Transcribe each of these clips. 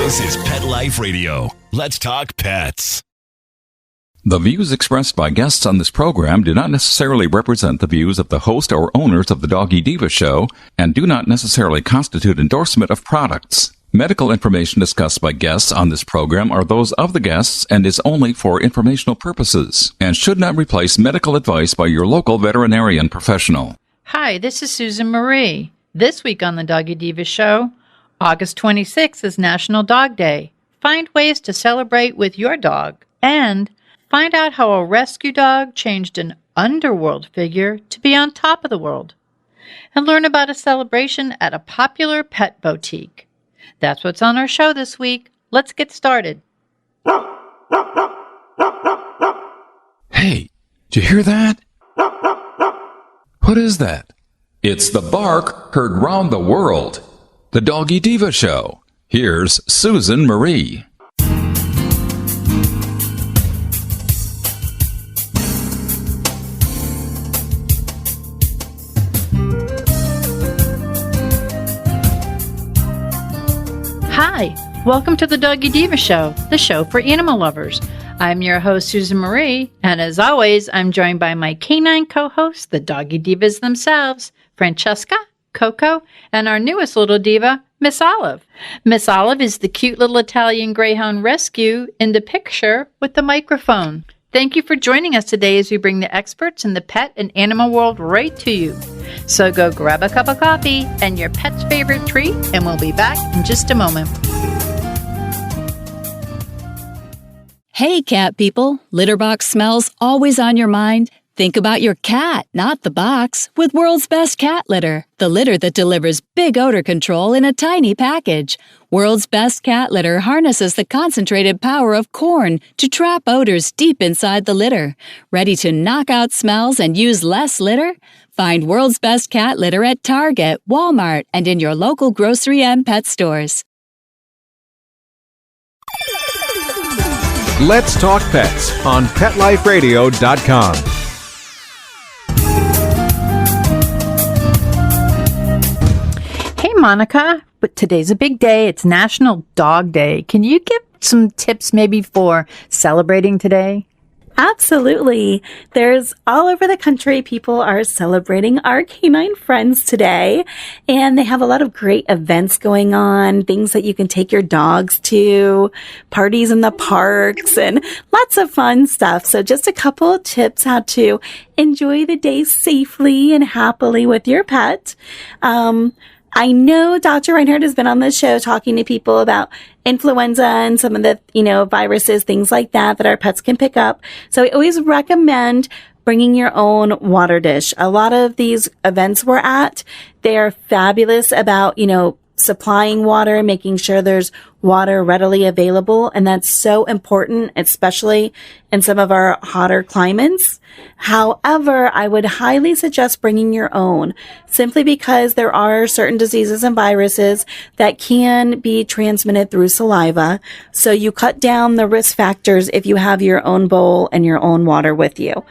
This is Pet Life Radio. Let's talk pets. The views expressed by guests on this program do not necessarily represent the views of the host or owners of the Doggy Diva show and do not necessarily constitute endorsement of products. Medical information discussed by guests on this program are those of the guests and is only for informational purposes and should not replace medical advice by your local veterinarian professional. Hi, this is Susan Marie. This week on the Doggy Diva show, August 26th is National Dog Day. Find ways to celebrate with your dog and find out how a rescue dog changed an underworld figure to be on top of the world. And learn about a celebration at a popular pet boutique. That's what's on our show this week. Let's get started. Hey, did you hear that? What is that? It's the bark heard round the world. The Doggy Diva show. Here's Susan Marie. Hi, welcome to the Doggy Diva show, the show for animal lovers. I'm your host, Susan Marie, and as always, I'm joined by my canine co-hosts, the Doggy Divas themselves, Francesca, Coco, and our newest little diva, Miss Olive. Miss Olive is the cute little Italian Greyhound rescue in the picture with the microphone. Thank you for joining us today as we bring the experts in the pet and animal world right to you. So go grab a cup of coffee and your pet's favorite treat, and we'll be back in just a moment. Hey, cat people. Litter box smells always on your mind? Think about your cat, not the box, with World's Best Cat Litter, the litter that delivers big odor control in a tiny package. World's Best Cat Litter harnesses the concentrated power of corn to trap odors deep inside the litter. Ready to knock out smells and use less litter? Find World's Best Cat Litter at Target, Walmart, and in your local grocery and pet stores. Let's Talk Pets on PetLifeRadio.com. Hey, Monica, but today's a big day. It's National Dog Day. Can you give some tips maybe for celebrating today? Absolutely. There's all over the country, people are celebrating our canine friends today, and they have a lot of great events going on, things that you can take your dogs to, parties in the parks, and lots of fun stuff. So just a couple of tips how to enjoy the day safely and happily with your pet. I know Dr. Reinhardt has been on the show talking to people about influenza and some of the, viruses, things like that our pets can pick up. So I always recommend bringing your own water dish. A lot of these events we're at, they are fabulous about, supplying water, making sure there's water readily available. And that's so important, especially in some of our hotter climates. However, I would highly suggest bringing your own simply because there are certain diseases and viruses that can be transmitted through saliva. So you cut down the risk factors if you have your own bowl and your own water with you.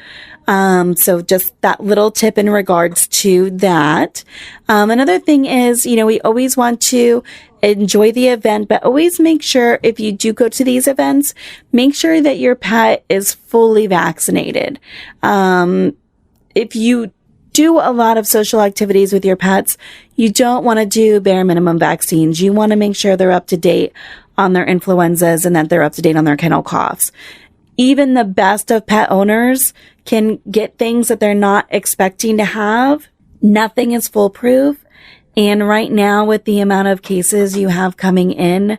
So just that little tip in regards to that. Another thing is, we always want to enjoy the event, but always make sure if you do go to these events, make sure that your pet is fully vaccinated. If you do a lot of social activities with your pets, you don't want to do bare minimum vaccines. You want to make sure they're up to date on their influenzas and that they're up to date on their kennel coughs. Even the best of pet owners can get things that they're not expecting to have. Nothing is foolproof. And right now, with the amount of cases you have coming in,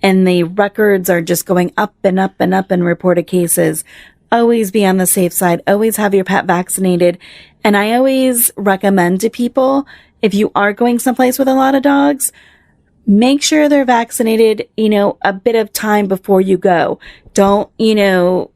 and the records are just going up and up and up in reported cases, always be on the safe side. Always have your pet vaccinated. And I always recommend to people, if you are going someplace with a lot of dogs, make sure they're vaccinated, a bit of time before you go. Don't,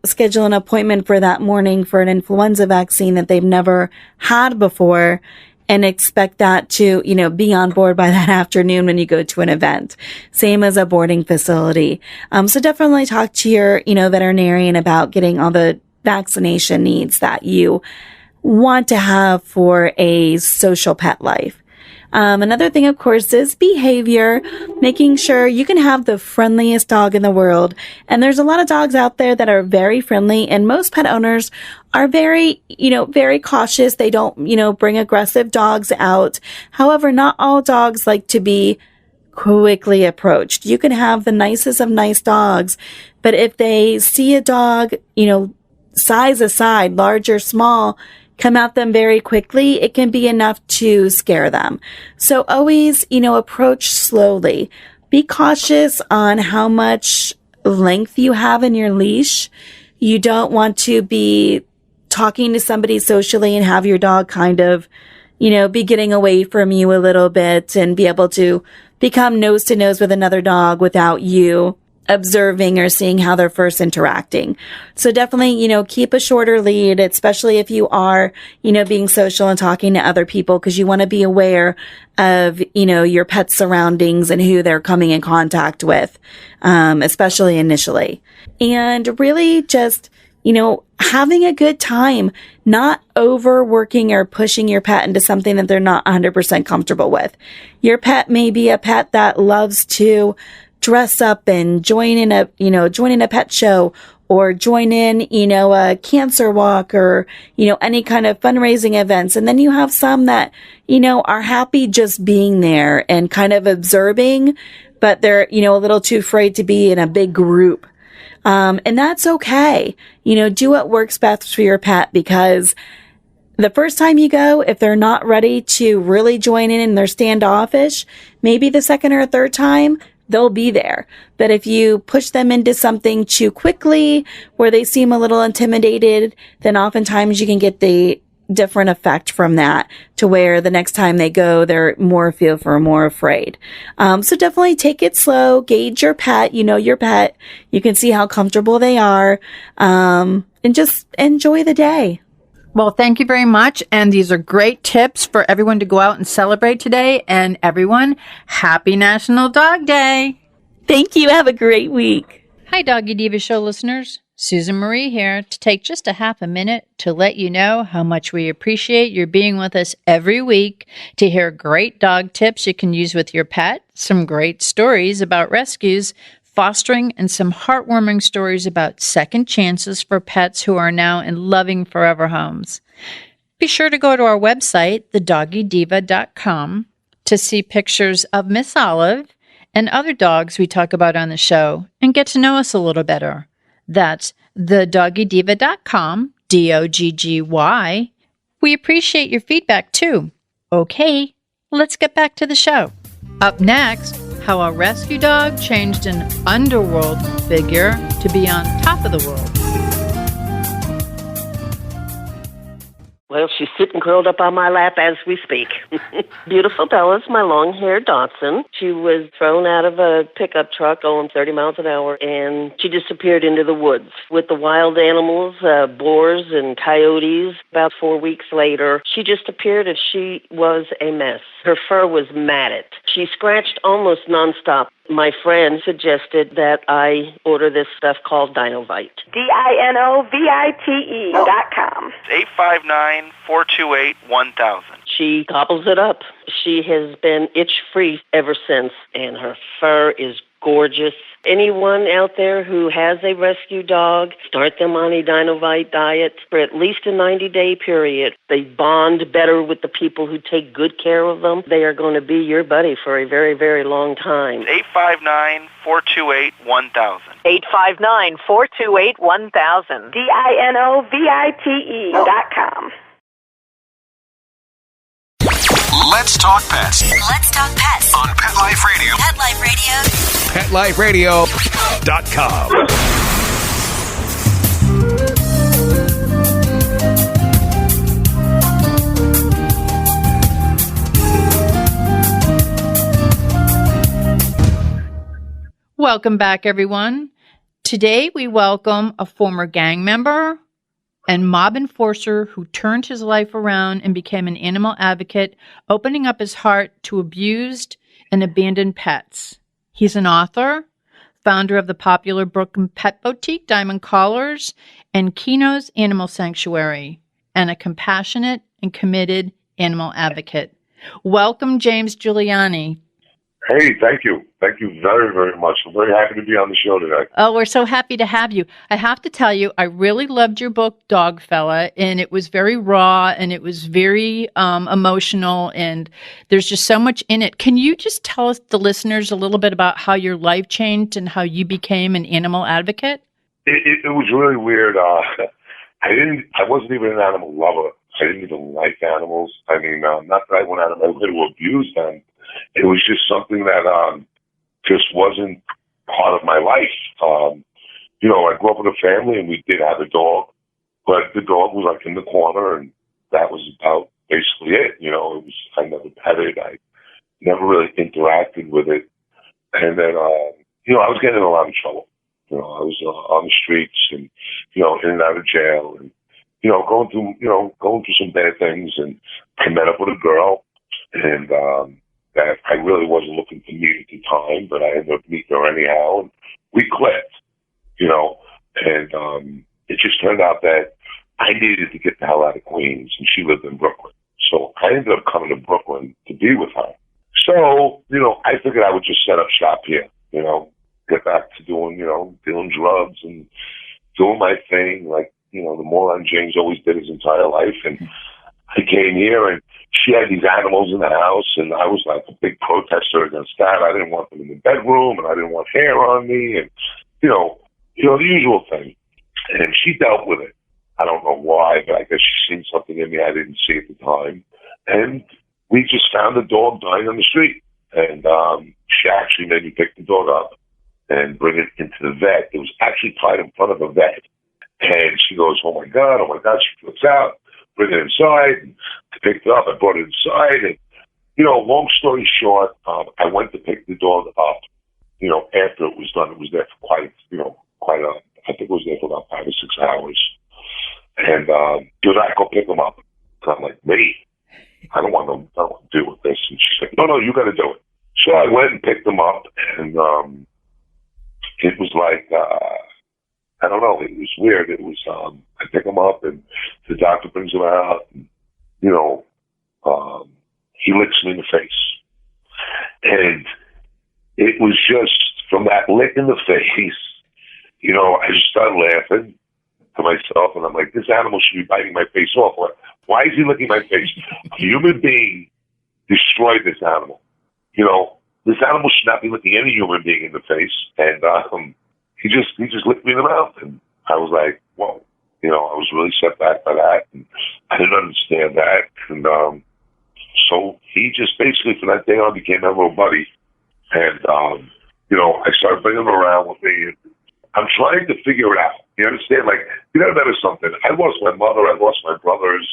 schedule an appointment for that morning for an influenza vaccine that they've never had before and expect that to, be on board by that afternoon when you go to an event. Same as a boarding facility. So definitely talk to your, veterinarian about getting all the vaccination needs that you want to have for a social pet life. Another thing, of course, is behavior, making sure you can have the friendliest dog in the world. And there's a lot of dogs out there that are very friendly, and most pet owners are very cautious. They don't, bring aggressive dogs out. However, not all dogs like to be quickly approached. You can have the nicest of nice dogs, but if they see a dog, size aside, large or small, come at them very quickly, it can be enough to scare them. So always, approach slowly. Be cautious on how much length you have in your leash. You don't want to be talking to somebody socially and have your dog kind of, be getting away from you a little bit and be able to become nose to nose with another dog without you observing or seeing how they're first interacting. So definitely, keep a shorter lead, especially if you are, being social and talking to other people, because you want to be aware of, your pet's surroundings and who they're coming in contact with, especially initially. And really just, having a good time, not overworking or pushing your pet into something that they're not 100% comfortable with. Your pet may be a pet that loves to dress up and join in a pet show, or join in, a cancer walk, or, any kind of fundraising events. And then you have some that, are happy just being there and kind of observing, but they're, a little too afraid to be in a big group. And that's okay. Do what works best for your pet, because the first time you go, if they're not ready to really join in and they're standoffish, maybe the second or third time, they'll be there. But if you push them into something too quickly, where they seem a little intimidated, then oftentimes you can get the different effect from that, to where the next time they go, they're more afraid. So definitely take it slow, gauge your pet, your pet, you can see how comfortable they are, and just enjoy the day. Well, thank you very much. And these are great tips for everyone to go out and celebrate today. And everyone, happy National Dog Day. Thank you. Have a great week. Hi, Doggy Diva Show listeners. Susan Marie here to take just a half a minute to let you know how much we appreciate your being with us every week to hear great dog tips you can use with your pet, some great stories about rescues, fostering, and some heartwarming stories about second chances for pets who are now in loving forever homes. Be sure to go to our website, thedoggydiva.com, to see pictures of Miss Olive and other dogs we talk about on the show and get to know us a little better. That's thedoggydiva.com, DOGGY. We appreciate your feedback too. Okay, let's get back to the show. Up next, how a rescue dog changed an underworld figure to be on top of the world. Well, she's sitting curled up on my lap as we speak. Beautiful Bella's my long-haired Dachshund. She was thrown out of a pickup truck going 30 miles an hour, and she disappeared into the woods with the wild animals, boars and coyotes. About 4 weeks later, she just appeared and she was a mess. Her fur was matted. She scratched almost nonstop. My friend suggested that I order this stuff called Dinovite. DINOVITE.com. 859-428-1000. She gobbles it up. She has been itch-free ever since, and her fur is gorgeous. Anyone out there who has a rescue dog, start them on a Dinovite diet for at least a 90-day period. They bond better with the people who take good care of them. They are going to be your buddy for a very, very long time. 859-428-1000. 859-428-1000. DINOVITE.com. Let's talk pets. Let's talk pets On Pet Life Radio. Pet Life Radio. PetLifeRadio.com. Welcome back, everyone. Today we welcome a former gang member and mob enforcer who turned his life around and became an animal advocate, opening up his heart to abused and abandoned pets. He's an author, founder of the popular Brooklyn pet boutique Diamond Collars and Kino's Animal Sanctuary, and a compassionate and committed animal advocate. Welcome, James Guiliani. Hey, thank you. Thank you very, very much. I'm very happy to be on the show today. Oh, we're so happy to have you. I have to tell you, I really loved your book, Dogfella, and it was very raw and it was very emotional, and there's just so much in it. Can you just tell us, the listeners, a little bit about how your life changed and how you became an animal advocate? It was really weird. I wasn't even an animal lover. I didn't even like animals. I mean, not that I went out of my way to abuse them. It was just something that just wasn't part of my life. I grew up with a family and we did have a dog, but the dog was like in the corner and that was about basically it. I never petted it. I never really interacted with it. And then, I was getting in a lot of trouble. I was on the streets and, in and out of jail and, going through some bad things. And I met up with a girl and, that I really wasn't looking to meet at the time, but I ended up meeting her anyhow, and we clicked, and it just turned out that I needed to get the hell out of Queens, and she lived in Brooklyn. So I ended up coming to Brooklyn to be with her. So, I figured I would just set up shop here, get back to doing drugs and doing my thing, like, the moron James always did his entire life. And I came here and she had these animals in the house, and I was like a big protester against that. I didn't want them in the bedroom, and I didn't want hair on me, and the usual thing. And she dealt with it. I don't know why, but I guess she seen something in me I didn't see at the time. And we just found a dog dying on the street, and she actually made me pick the dog up and bring it into the vet. It was actually tied in front of a vet, and she goes, "Oh my God!" She flips out. Bring it inside. And I picked it up. I brought it inside. And, long story short, I went to pick the dog up, after it was done. It was there for I think it was there for about 5 or 6 hours. And he was like, "Go pick him up." And I'm like, "Me? I don't want to deal with this." And she's like, "No, you got to do it." So I went and picked him up. And it was like, I don't know. It was weird. It was, I pick him up and the doctor brings him out and, he licks me in the face. And it was just from that lick in the face, I just started laughing to myself and I'm like, this animal should be biting my face off. Why is he licking my face? A human being destroyed this animal. This animal should not be licking any human being in the face. And, he just licked me in the mouth, and I was like, whoa, I was really set back by that, and I didn't understand that, and so he just basically from that day on became my little buddy, and I started bringing him around with me, and I'm trying to figure it out. You understand? Like, you gotta remember something. I lost my mother, I lost my brothers.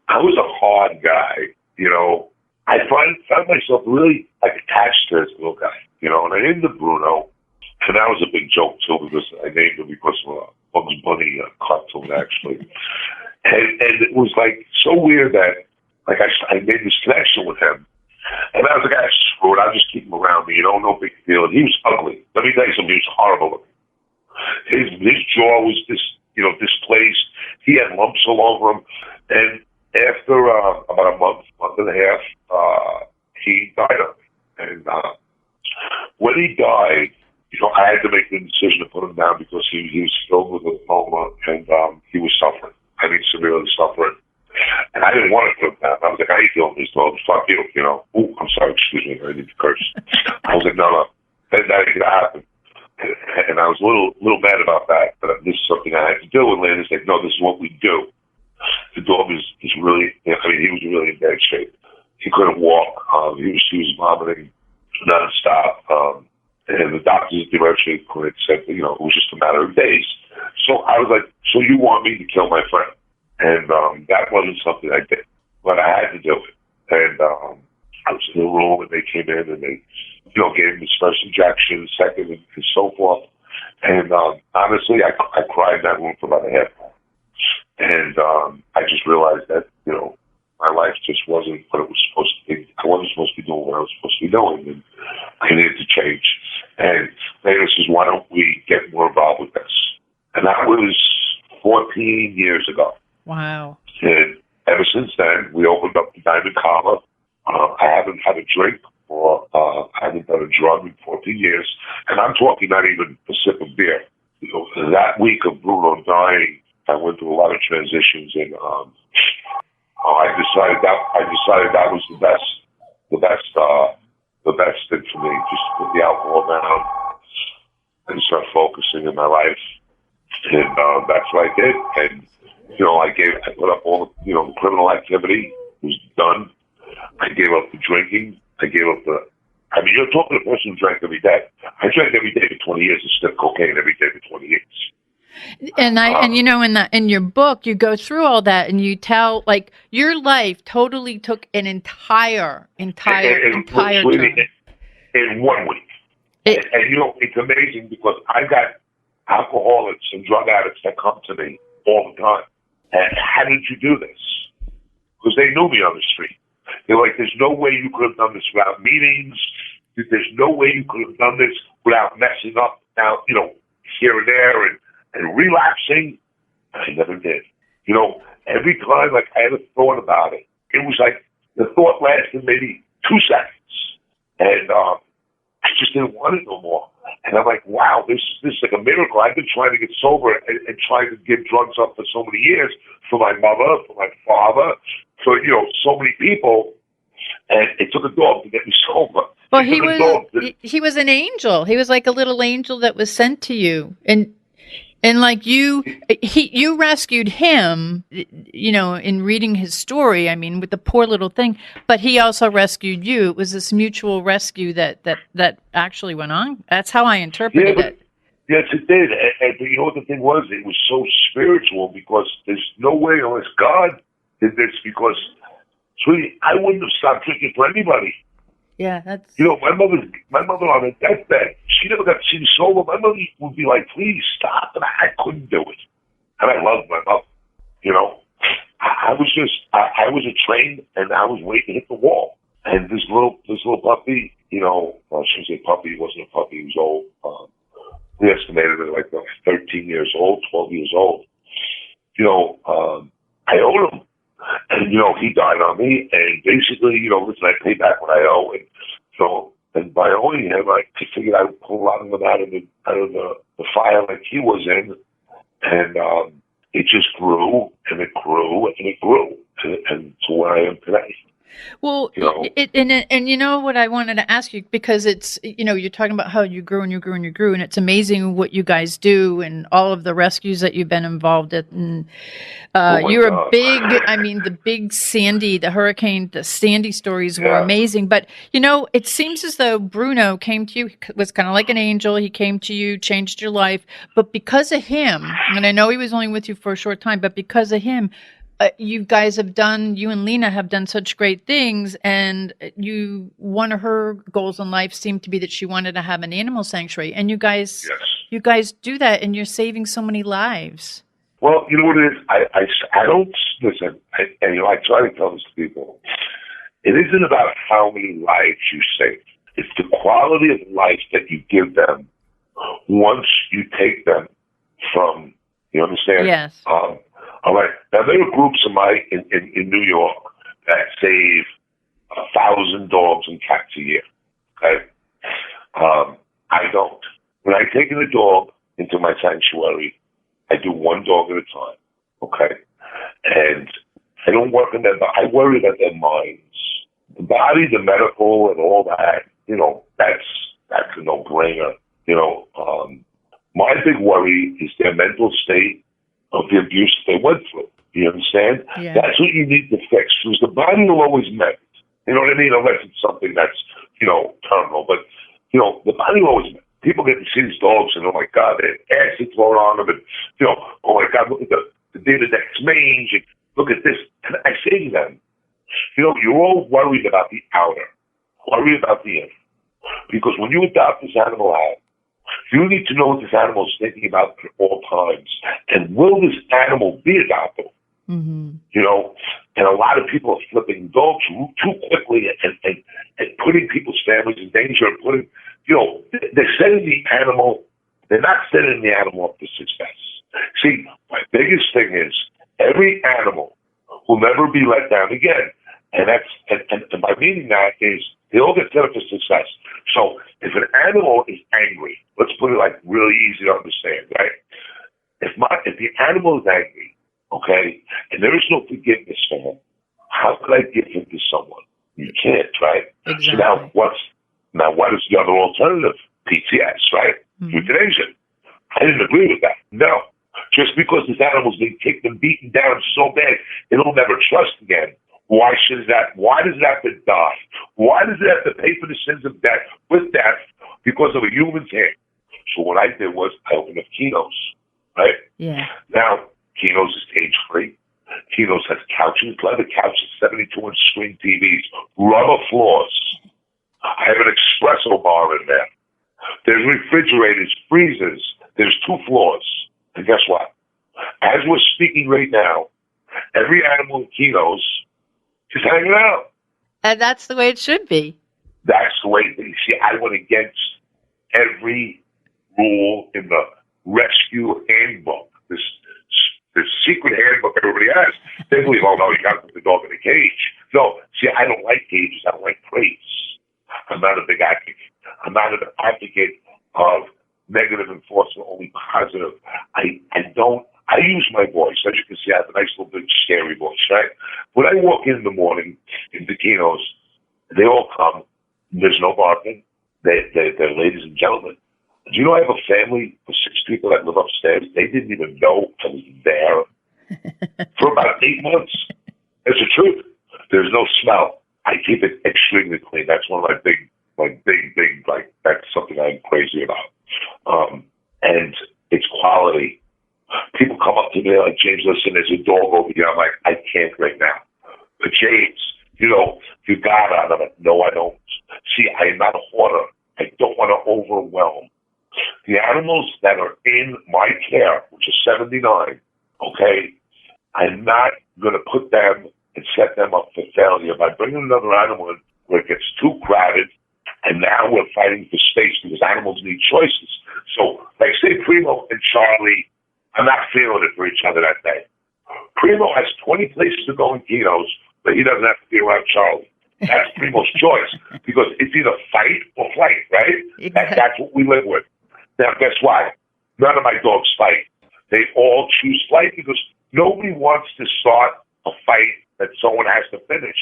I was a hard guy. I found myself really like attached to this little guy. And I named him Bruno. And that was a big joke, too, because I named him because of a Bugs Bunny cartoon, actually. And it was, like, so weird that, like, I made this connection with him. And I was like, screw it, I'll just keep him around me, no big deal. And he was ugly. Let me tell you something, he was horrible looking. His jaw was displaced. He had lumps all over him. And after about a month and a half, he died of me. And when he died, I had to make the decision to put him down because he was filled with lymphoma and he was suffering. I mean, severely suffering. And I didn't want to put him down. I was like, I ain't doing this, dog. Fuck you, Ooh, I'm sorry, excuse me, I need to curse. I was like, no, that ain't gonna happen. And I was a little mad about that, but this is something I had to do. And Landon's like, no, this is what we do. The dog is really, he was really in bad shape. He couldn't walk. He was vomiting nonstop. And the doctors at the emergency clinic said, it was just a matter of days. So I was like, so you want me to kill my friend? And that wasn't something I did, but I had to do it. And I was in the room, and they came in, and they, gave him his first injection, second, and so forth. And honestly, I cried in that room for about a half hour. And I just realized that, my life just wasn't what it was supposed to be. I wasn't supposed to be doing what I was supposed to be doing, and I needed to change. And Lana says, why don't we get more involved with this? And that was 14 years ago. Wow. And ever since then, we opened up the Diamond Collar I haven't had a drink or I haven't done a drug in 14 years. And I'm talking not even a sip of beer. You know, that week of Bruno dying, I went through a lot of transitions, and I decided that was the best thing for me, just to put the alcohol down and start focusing in my life. And that's what I did. And you know, I put up all the, you know, the criminal activity was done. I gave up the drinking. I gave up I mean, you're talking to a person who drank every day. I drank every day for 20 years and sniffed cocaine every day for 20 years. And you know, in your book, you go through all that, and you tell, like, your life totally took an entire turn. In 1 week. And you know, it's amazing because I got alcoholics and drug addicts that come to me all the time. And how did you do this? Because they knew me on the street. They're like, there's no way you could have done this without meetings. There's no way you could have done this without messing up now, you know, here and there and relapsing. I never did. You know, every time, like, I had a thought about it, it was like the thought lasted maybe 2 seconds. And I just didn't want it no more. And I'm like, wow, this is like a miracle. I've been trying to get sober and trying to give drugs up for so many years, for my mother, for my father, for, you know, so many people. And it took a dog to get me sober. Well, he was an angel. He was like a little angel that was sent to you. And like you rescued him, you know, in reading his story, I mean, with the poor little thing, but he also rescued you. It was this mutual rescue that actually went on. That's how I interpreted it. Yes, it did. And you know what the thing was? It was so spiritual because there's no way unless God did this, because, sweetie, I wouldn't have stopped drinking for anybody. Yeah, that's... You know, my mother on her deathbed, she never got to see me sober. My mother would be like, please stop. And I couldn't do it. And I loved my mother. You know, I was a train, and I was waiting to hit the wall. And this little puppy, you know, well, I shouldn't say puppy, he wasn't a puppy, he was old. We estimated it like 13 years old, 12 years old. You know, I owed him. And, you know, he died on me, and basically, you know, listen, I pay back what I owe, and so, and by owing him, I figured I would pull a lot of them out of the fire like he was in, and it just grew, and it grew, and it grew, and to where I am today. Well, you know? And you know what I wanted to ask you, because it's, you know, you're talking about how you grew and you grew and you grew, and it's amazing what you guys do and all of the rescues that you've been involved in. And you're a big, I mean, the Hurricane Sandy stories were amazing. But, you know, it seems as though Bruno came to you, was kind of like an angel. He came to you, changed your life. But because of him, and I know he was only with you for a short time, but because of him, you and Lena have done such great things, and one of her goals in life seemed to be that she wanted to have an animal sanctuary, and you guys do that, and you're saving so many lives. Well, you know what it is? I don't listen, and you know, I try to tell this to people. It isn't about how many lives you save. It's the quality of life that you give them once you take them from. You understand? Yes. All right. Now, there are groups in New York that save 1,000 dogs and cats a year. Okay? I don't. When I take a dog into my sanctuary, I do one dog at a time. Okay? And I don't work on them, but I worry about their minds. The body, the medical, and all that, you know, that's a no-brainer. You know, my big worry is their mental state of the abuse they went through. You understand? Yeah. That's what you need to fix, because the body will always mend. You know what I mean? Unless it's something that's, you know, terminal. But, you know, the body will always mend. People get to see these dogs and, oh my God, their acid flowing on them, and, you know, oh my God, look at the David X mange, and look at this. And I say to them, you know, you're all worried about the outer, worry about the inner. Because when you adopt this animal out, you need to know what this animal is thinking about at all times. And will this animal be adoptable? Mm-hmm. You know, and a lot of people are flipping dogs too quickly and putting people's families in danger, and putting, you know, they're setting the animal, they're not setting the animal up for success. See, my biggest thing is every animal will never be let down again. And and by meaning that is they all get set up for success. So if an animal is angry, let's put it like really easy to understand, right? If the animal is angry, okay, and there is no forgiveness for him, how could I give him to someone? You can't, right? Exactly. So now what is the other alternative? PTS, right? Euthanasia. I didn't agree with that. No. Just because this animal's been kicked and beaten down so bad, it'll never trust again. Why does it have to die? Why does it have to pay for the sins of death with death because of a human's hand? So what I did was I opened up Kino's, right? Yeah. Now, Kino's is cage-free. Kino's has couches, leather couches, 72-inch screen TVs, rubber floors. I have an espresso bar in there. There's refrigerators, freezers. There's 2 floors. And guess what? As we're speaking right now, every animal in Kino's is hanging out. And that's the way it should be. That's the way. See, I went against every rule in the rescue handbook. This secret handbook everybody has. They believe, oh no, you got to put the dog in a cage. No, see, I don't like cages. I don't like crates. I'm not a big advocate. I'm not an advocate of negative enforcement, only positive. I use my voice. As you can see, I have a nice little big scary voice, right? When I walk in the morning in the Kino's, they all come. There's no barking. They're ladies and gentlemen. Do you know I have a family of 6 people that live upstairs? They didn't even know I was there for about 8 months. It's the truth. There's no smell. I keep it extremely clean. That's one of my big, that's something I'm crazy about. And it's quality. People come up to me like, James, listen, there's a dog over here. I'm like, I can't right now. But James, you got it. I'm like, no, I don't. See, I am not a hoarder. I don't want to overwhelm. The animals that are in my care, which is 79, okay, I'm not going to put them and set them up for failure by bringing another animal in where it gets too crowded, and now we're fighting for space because animals need choices. So, like say Primo and Charlie, I'm not feeling it for each other that day. Primo has 20 places to go in Kino's, but he doesn't have to be around Charlie. That's Primo's choice because it's either fight or flight, right? Exactly. That's what we live with. Now, guess what? None of my dogs fight. They all choose flight because nobody wants to start a fight that someone has to finish.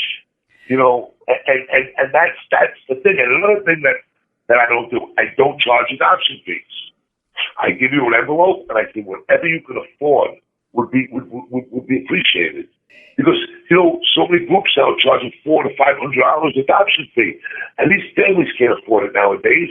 And that's the thing. And another thing that I don't do, I don't charge adoption fees. I give you an envelope, and I think whatever you can afford would be appreciated. Because so many groups now are charging $400 to $500 adoption fee, and these families can't afford it nowadays.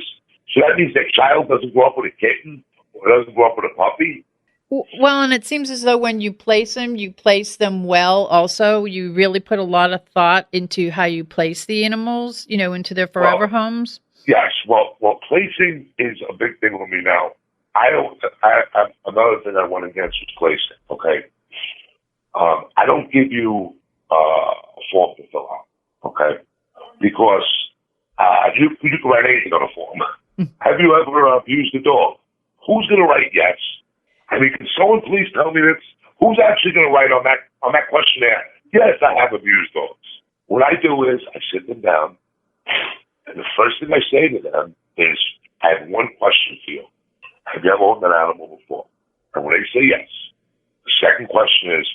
So that means that child doesn't grow up with a kitten or doesn't grow up with a puppy. Well, and it seems as though when you place them well also. You really put a lot of thought into how you place the animals, into their forever homes. Yes. Well, placing is a big thing for me now. Another thing I went against was placing, okay? I don't give you a form to fill out, okay? Because you can write anything on a form. Have you ever abused a dog? Who's going to write yes? I mean, can someone please tell me this? Who's actually going to write on that questionnaire? Yes, I have abused dogs. What I do is I sit them down, and the first thing I say to them is, I have one question for you. Have you ever owned an animal before? And when they say yes, the second question is,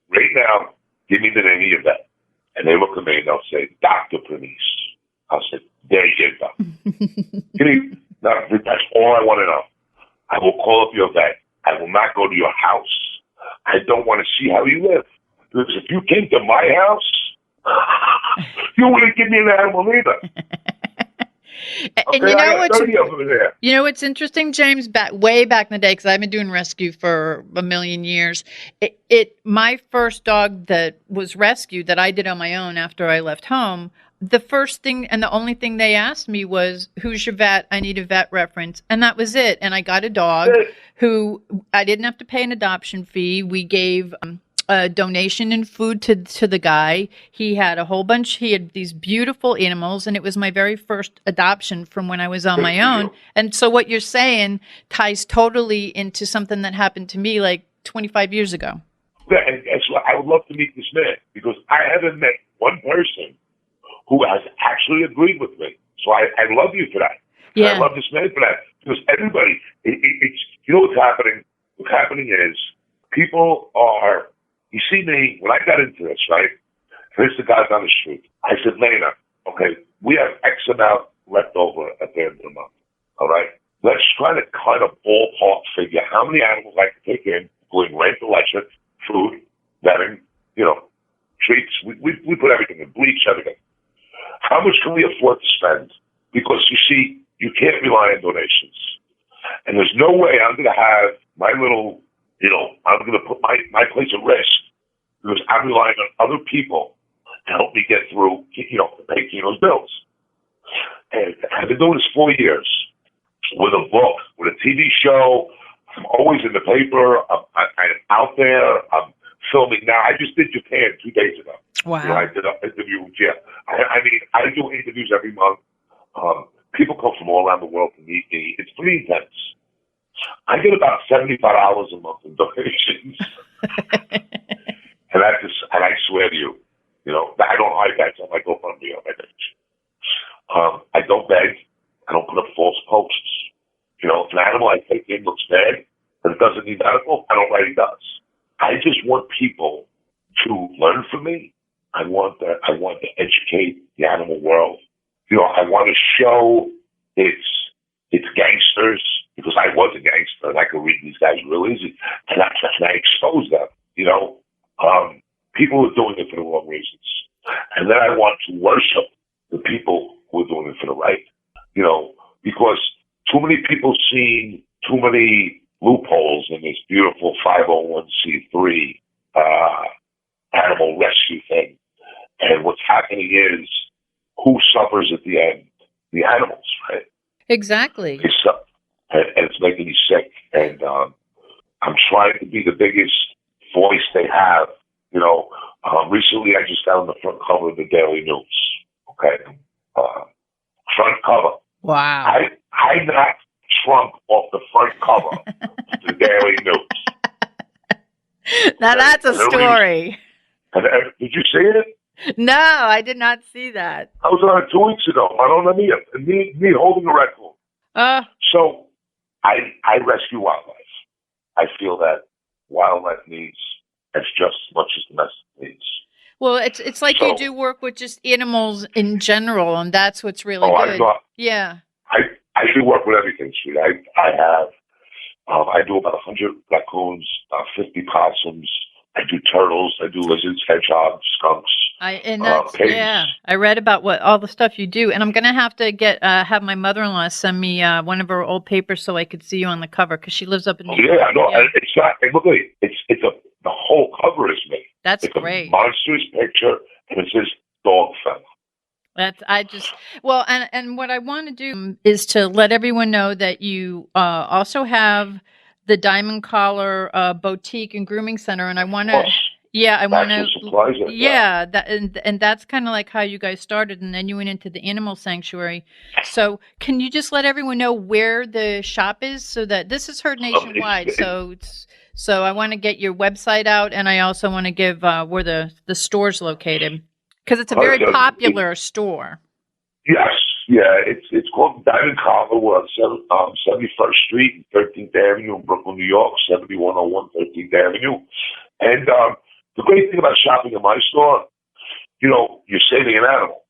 right now, give me the name of your vet. And they look at me and they'll say, Dr. Bernice. I'll say, there you go. That's all I want to know. I will call up your vet. I will not go to your house. I don't want to see how you live. Because if you came to my house, you wouldn't give me an animal either. And what's interesting, James, way back in the day, because I've been doing rescue for a million years. My first dog that was rescued that I did on my own after I left home, the first thing and the only thing they asked me was, who's your vet? I need a vet reference. And that was it. And I got a dog who I didn't have to pay an adoption fee. We gave a donation in food to the guy. He had a whole bunch. He had these beautiful animals, and it was my very first adoption from when I was on my own. And so what you're saying ties totally into something that happened to me like 25 years ago. Yeah, and so I would love to meet this man because I haven't met one person who has actually agreed with me. So I love you for that. Yeah. I love this man for that. Because everybody, it's, you know what's happening? What's happening is people are, you see me, when I got into this, right? Here's the guys on the street. I said, Lena, okay, we have X amount left over at the end of the month. All right? Let's try to kind of ballpark figure how many animals I can take in, including rent, electric, food, bedding, treats. We put everything in, bleach, everything. How much can we afford to spend? Because you see, you can't rely on donations. And there's no way I'm going to have my little, I'm going to put my place at risk because I'm relying on other people to help me get through, to pay Kino's bills. And I've been doing this 4 years with a book, with a TV show. I'm always in the paper. I'm out there. I'm filming now. I just did Japan 2 days ago. Wow. I did an interview. Yeah. I do interviews every month. People come from all around the world to meet me. It's pretty intense. I get about $75 a month in donations. and I swear to you, I don't hide that on my GoFundMe on my page. I don't beg. I don't put up false posts. If an animal I take in looks bad and it doesn't need medical, I don't write it does. I just want people to learn from me. I want to educate the animal world. I want to show its gangsters, because I was a gangster and I could read these guys real easy, and I expose them. People are doing it for the wrong reasons, and then I want to worship the people who are doing it for the right. Because too many people see too many loopholes in this beautiful 501c3 animal rescue thing, and what's happening is who suffers at the end? The animals, right? Exactly. And it's making me sick. And I'm trying to be the biggest voice they have. Recently I just got on the front cover of the Daily News. Okay, front cover. Wow. I knocked Trump off the front cover of the Daily News. Now that's a story. Did you see it? No, I did not see that. I was on it 2 weeks ago. I don't know me holding a raccoon. So I rescue wildlife. I feel that wildlife needs as just as much as domestic needs. Well, it's like you do work with just animals in general, and that's what's really good. Yeah. I do work with everything, sweet. I do about 100 raccoons, 50 possums. I do turtles. I do lizards, hedgehogs, skunks. Pigs. Yeah. I read about all the stuff you do, and I'm gonna have to have my mother-in-law send me one of her old papers so I could see you on the cover because she lives up in New York. Yeah, no, it's not. Look, the whole cover is me. That's it's great. A monstrous picture, and it says Dogfella. And what I want to do is to let everyone know that you also have the Diamond Collar Boutique and Grooming Center, and I want to, and that's kind of like how you guys started, and then you went into the animal sanctuary. So, can you just let everyone know where the shop is, so that this is heard nationwide? So I want to get your website out, and I also want to give where the store's located, because it's a very popular store. Yes, yeah, it's called Diamond Collar. We're on 71st Street, 13th Avenue in Brooklyn, New York, 7101 13th Avenue. And the great thing about shopping in my store, you're saving an animal.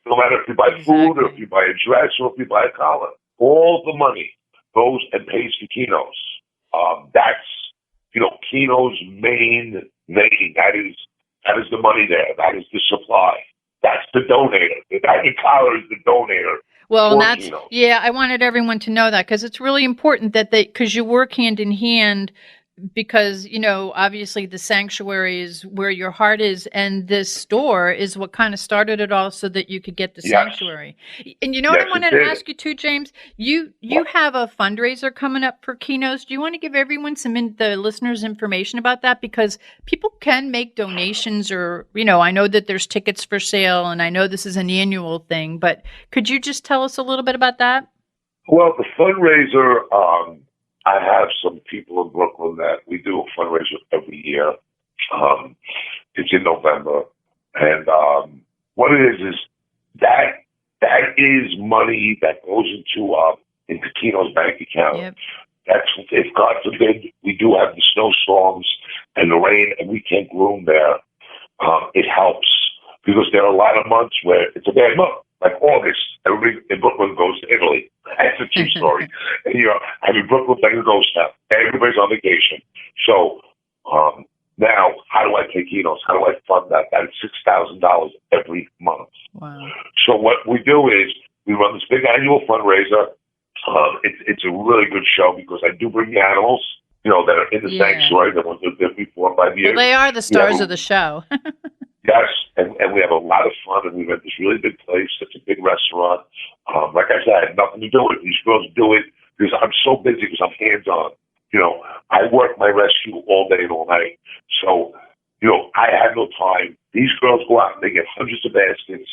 No matter if you buy food or if you buy a dress or if you buy a collar, all the money goes and pays for Kino's. That's Kino's main vein. That is the money there. That is the supply. That's the donator. The Diamond Collar is the donator. Well, I wanted everyone to know that, because it's really important that because you work hand in hand, because, obviously the sanctuary is where your heart is, and this store is what kind of started it all so that you could get the sanctuary. And what I wanted to ask you too, James, you have a fundraiser coming up for Kino's. Do you want to give everyone the listeners information about that? Because people can make donations, or, I know that there's tickets for sale, and I know this is an annual thing, but could you just tell us a little bit about that? Well, the fundraiser, I have some people in Brooklyn that we do a fundraiser every year. It's in November, And what it is that is money that goes into Keno's bank account. Yep. That's if God forbid we do have the snowstorms and the rain and we can't groom there. It helps because there are a lot of months where it's a bad month, like August. Everybody in Brooklyn goes to Italy. That's a true story. And I mean, Brooklyn's like a ghost town. Everybody's on vacation. So now, how do I pay Keno's? How do I fund that? That's $6,000 every month. Wow. So what we do is we run this big annual fundraiser. It's a really good show because I do bring the animals, that are in the sanctuary. That went there before 5 years. Well, they are the stars of the show. Yes, and we have a lot of fun, and we rent this really big place. It's a big restaurant. Like I said, I had nothing to do with it. These girls do it because I'm so busy because I'm hands-on. I work my rescue all day and all night. So, I have no time. These girls go out and they get hundreds of baskets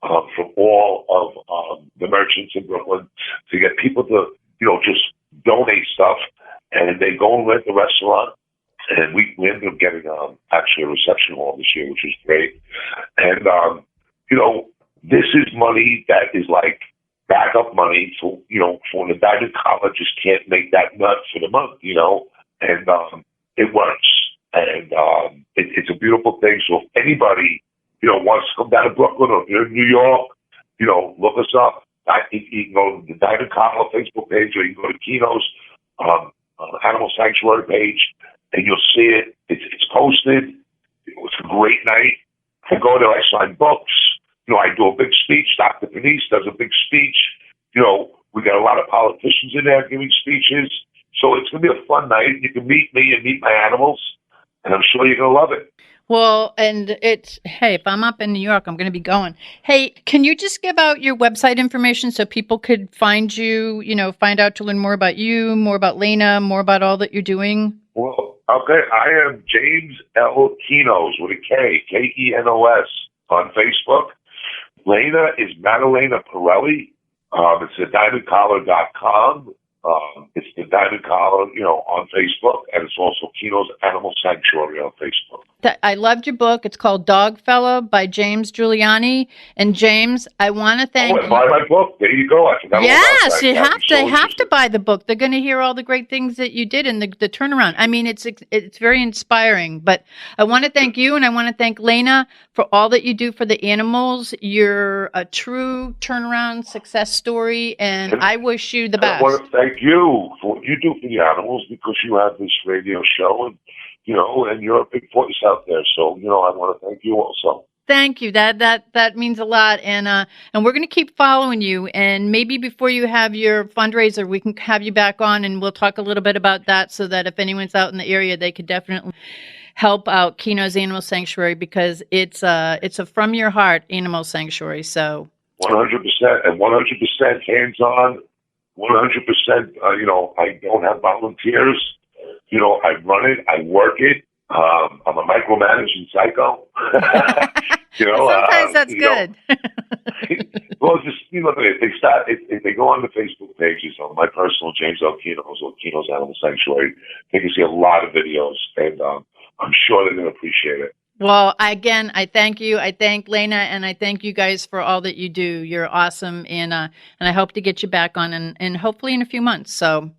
from all of the merchants in Brooklyn to get people to, just donate stuff. And they go and rent the restaurant. And we ended up getting actually a reception hall this year, which is great. And, this is money that is like backup money for, for the diamond collar just can't make that nut for the month, and it works. And it's a beautiful thing. So if anybody, wants to come down to Brooklyn or if you're in New York, look us up. You can go to the Diamond Collar Facebook page or you can go to Keno's Animal Sanctuary page and you'll see it. It's posted. It's a great night. I go there, I sign books. I do a big speech. Dr. Denise does a big speech. We got a lot of politicians in there giving speeches. So it's going to be a fun night. You can meet me and meet my animals, and I'm sure you're going to love it. Well, and hey, if I'm up in New York, I'm going to be going. Hey, can you just give out your website information so people could find you, find out to learn more about you, more about Lena, more about all that you're doing? Well, okay. I am James L. Kenos with a K, Kenos on Facebook. Lena is Madalena Pirelli. It's the diamondcollar.com. It's the Diamond Collar, on Facebook, and it's also Keno's Animal Sanctuary on Facebook. I loved your book. It's called Dogfella by James Guiliani. And James, I want to thank you. Buy my book. There you go. I forgot yes, you have to. They have to buy the book. They're going to hear all the great things that you did and the turnaround. I mean, it's very inspiring. But I want to thank you, and I want to thank Lena for all that you do for the animals. You're a true turnaround success story, and I wish you the best. I want to thank you for what you do for the animals because you have this radio show and you're a big voice out there. So, I want to thank you also. Thank you. That means a lot. And we're going to keep following you. And maybe before you have your fundraiser, we can have you back on and we'll talk a little bit about that so that if anyone's out in the area, they could definitely help out Keno's Animal Sanctuary because it's a from your heart animal sanctuary. So 100% and 100% hands-on, 100%, I don't have volunteers. I run it, I work it. I'm a micromanaging psycho. Sometimes that's good. Well, just if they go on the Facebook pages on my personal James L. Kenos or Keno's Animal Sanctuary, they can see a lot of videos, and I'm sure they're going to appreciate it. Well, again, I thank you. I thank Lena, and I thank you guys for all that you do. You're awesome, and I hope to get you back on, and hopefully in a few months. So.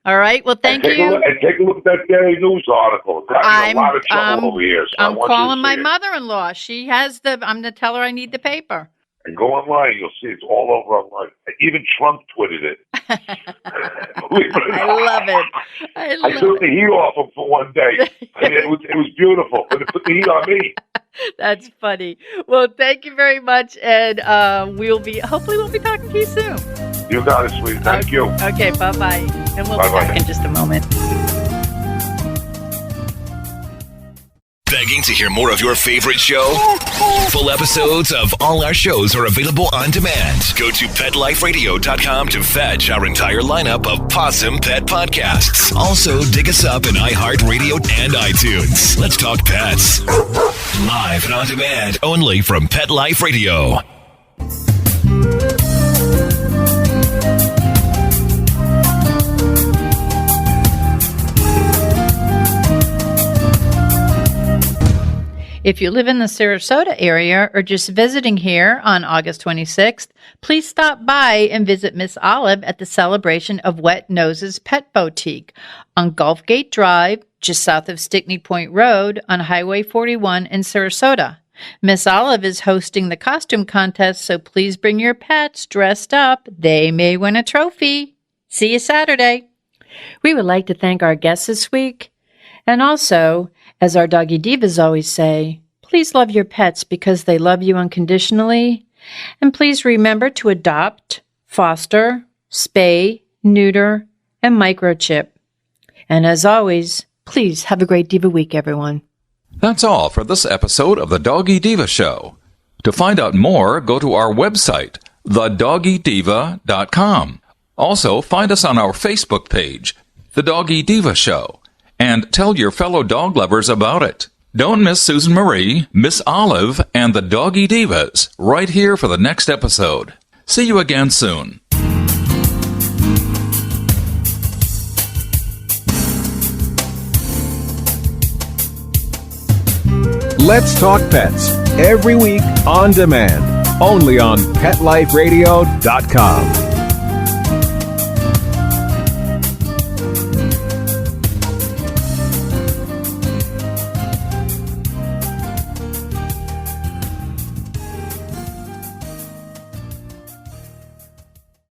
All right. Well, thank you. Take a look at that Daily News article. I'm a lot of trouble over here. So I'm calling my mother-in-law. She has I'm going to tell her I need the paper. And go online. You'll see it's all over online. Even Trump tweeted it. I love it. I took the heat off him for one day. I mean, it was beautiful. But it put the heat on me. That's funny. Well, thank you very much. And hopefully we'll be talking to you soon. You got it, sweetie. Thank you. Okay, bye-bye. And we'll be back in just a moment. Begging to hear more of your favorite show? Full episodes of all our shows are available on demand. Go to PetLifeRadio.com to fetch our entire lineup of Possum Pet podcasts. Also, dig us up in iHeartRadio and iTunes. Let's talk pets. Live and on demand, only from Pet Life Radio. If you live in the Sarasota area or just visiting here on August 26th, please stop by and visit Miss Olive at the celebration of Wet Nose's Pet Boutique on Gulf Gate Drive, just south of Stickney Point Road on Highway 41 in Sarasota. Miss Olive is hosting the costume contest, so please bring your pets dressed up. They may win a trophy. See you Saturday. We would like to thank our guests this week. And also, as our Doggy Divas always say, please love your pets because they love you unconditionally. And please remember to adopt, foster, spay, neuter, and microchip. And as always, please have a great Diva week, everyone. That's all for this episode of the Doggy Diva Show. To find out more, go to our website, thedoggydiva.com. Also, find us on our Facebook page, The Doggy Diva Show, and tell your fellow dog lovers about it. Don't miss Susan Marie, Miss Olive, and the Doggy Divas right here for the next episode. See you again soon. Let's Talk Pets, every week on demand, only on PetLifeRadio.com.